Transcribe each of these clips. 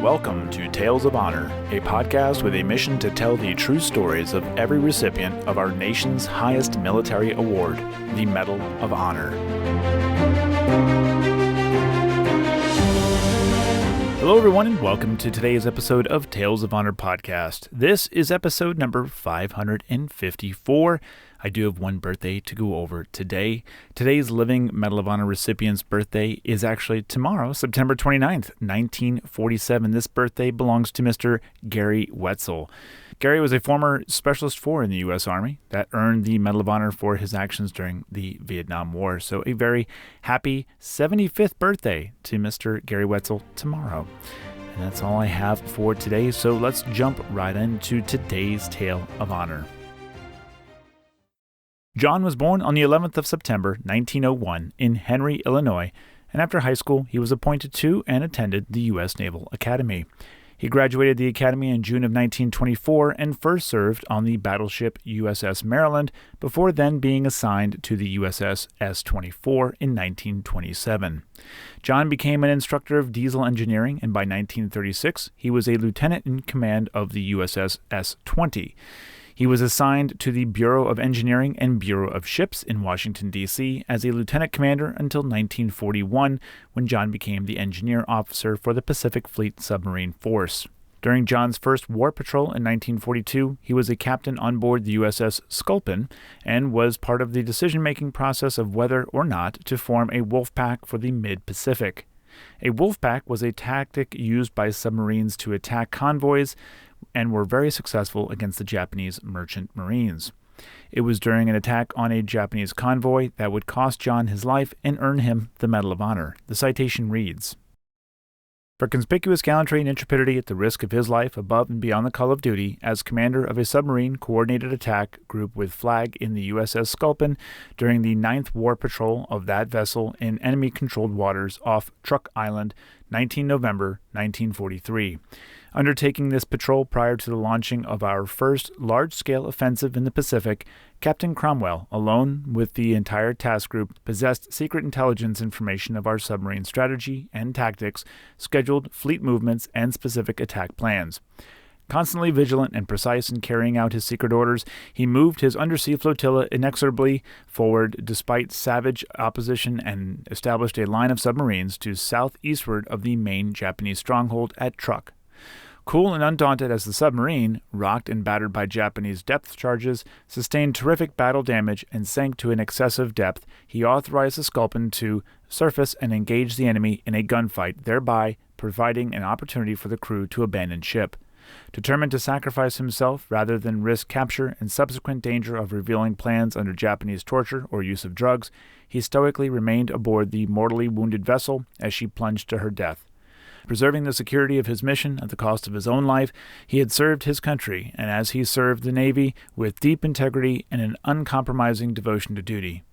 Welcome to Tales of Honor, a podcast with a mission to tell the true stories of every recipient of our nation's highest military award, the Medal of Honor. Hello everyone and welcome to today's episode of Tales of Honor podcast. This is episode number 554. I do have one birthday to go over today. Today's living Medal of Honor recipient's birthday is actually tomorrow, September 29th, 1947. This birthday belongs to Mr. Gary Wetzel. Gary was a former Specialist 4 in the U.S. Army that earned the Medal of Honor for his actions during the Vietnam War. So a very happy 75th birthday to Mr. Gary Wetzel tomorrow. And that's all I have for today, so let's jump right into today's Tale of Honor. John was born on the 11th of September, 1901 in Henry, Illinois, and after high school he was appointed to and attended the U.S. Naval Academy. He graduated the academy in June of 1924 and first served on the battleship USS Maryland before then being assigned to the USS S-24 in 1927. John became an instructor of diesel engineering, and by 1936 he was a lieutenant in command of the USS S-20. He was assigned to the Bureau of Engineering and Bureau of Ships in Washington, D.C. as a lieutenant commander until 1941, when John became the engineer officer for the Pacific Fleet Submarine Force. During John's first war patrol in 1942, he was a captain on board the USS Sculpin and was part of the decision-making process of whether or not to form a wolf pack for the mid-Pacific. A wolf pack was a tactic used by submarines to attack convoys and were very successful against the Japanese merchant marines. It was during an attack on a Japanese convoy that would cost John his life and earn him the Medal of Honor. The citation reads, "For conspicuous gallantry and intrepidity at the risk of his life above and beyond the call of duty, as commander of a submarine coordinated attack group with flag in the USS Sculpin during the 9th War Patrol of that vessel in enemy-controlled waters off Truk Island, 19 November 1943. Undertaking this patrol prior to the launching of our first large-scale offensive in the Pacific, Captain Cromwell, alone with the entire task group, possessed secret intelligence information of our submarine strategy and tactics, scheduled fleet movements, and specific attack plans. Constantly vigilant and precise in carrying out his secret orders, he moved his undersea flotilla inexorably forward despite savage opposition and established a line of submarines to southeastward of the main Japanese stronghold at Truk. Cool and undaunted as the submarine, rocked and battered by Japanese depth charges, sustained terrific battle damage, and sank to an excessive depth, he authorized the Sculpin to surface and engage the enemy in a gunfight, thereby providing an opportunity for the crew to abandon ship. Determined to sacrifice himself rather than risk capture and subsequent danger of revealing plans under Japanese torture or use of drugs, he stoically remained aboard the mortally wounded vessel as she plunged to her death. Preserving the security of his mission at the cost of his own life, he had served his country, and as he served the Navy, with deep integrity and an uncompromising devotion to duty.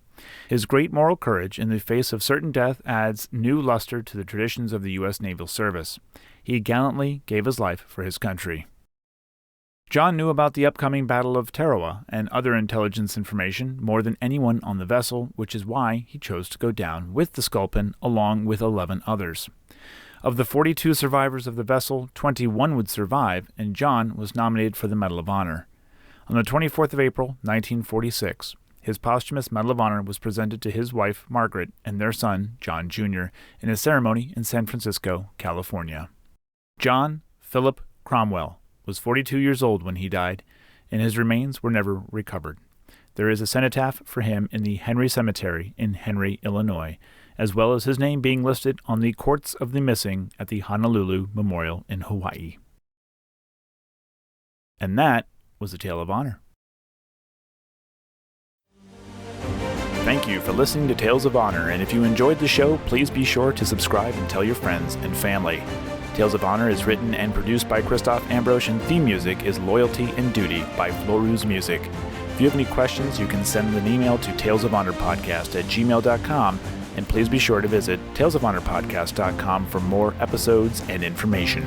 His great moral courage in the face of certain death adds new luster to the traditions of the U.S. Naval Service. He gallantly gave his life for his country. John knew about the upcoming Battle of Tarawa and other intelligence information more than anyone on the vessel, which is why he chose to go down with the Sculpin along with 11 others. Of the 42 survivors of the vessel, 21 would survive, and John was nominated for the Medal of Honor. On the 24th of April, 1946, his posthumous Medal of Honor was presented to his wife, Margaret, and their son, John Jr., in a ceremony in San Francisco, California. John Philip Cromwell was 42 years old when he died, and his remains were never recovered. There is a cenotaph for him in the Henry Cemetery in Henry, Illinois, as well as his name being listed on the Courts of the Missing at the Honolulu Memorial in Hawaii. And that was the Tale of Honor. Thank you for listening to Tales of Honor, and if you enjoyed the show, please be sure to subscribe and tell your friends and family. Tales of Honor is written and produced by Christoph Ambrose, and theme music is Loyalty and Duty by Floruz Music. If you have any questions, you can send an email to talesofhonorpodcast@gmail.com, and please be sure to visit talesofhonorpodcast.com for more episodes and information.